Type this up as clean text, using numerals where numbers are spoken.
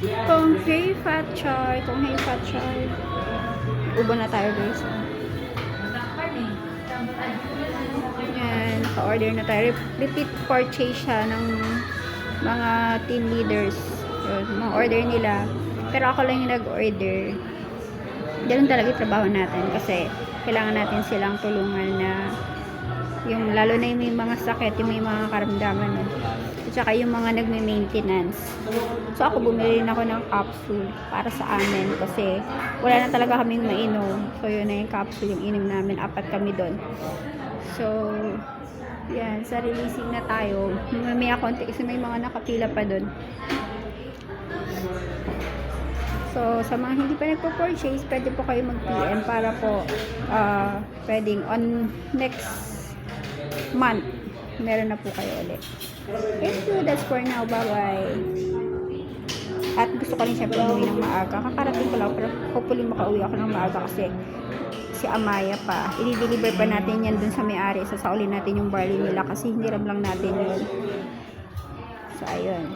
Kung hey fat choy, kung hey fat choy. Ubo na tayo guys. Yan, naka-order na tayo. Repeat purchase siya ng mga team leaders. Yun, mga order nila. Pero ako lang yung nag-order. Ganun talaga yung trabaho natin kasi kailangan natin silang tulungan na yung lalo na yung may mga sakit, yung may mga karamdaman. At saka yung mga nagme-maintenance. So ako bumili rin ako ng capsule para sa amin kasi wala na talaga kaming mainom. So yun na yung capsule yung inom namin. 4 kami doon. So yan, sa releasing na tayo. Mamaya konti kasi may mga nakapila pa doon. So, sa mga hindi pa nagpo-purchase, pwede po kayo mag-PM para po pwedeng on next month, meron na po kayo ulit. Thank you. That's for now. Bye-bye. At gusto ko rin siyempre umuwi ng maaga. Kakarating ko lang, pero hopefully makauwi ako ng maaga kasi si Amaya pa. I-deliver pa natin yan dun sa may-ari. Sasaulin natin yung barley nila kasi hiniram lang natin yun. So, ayun.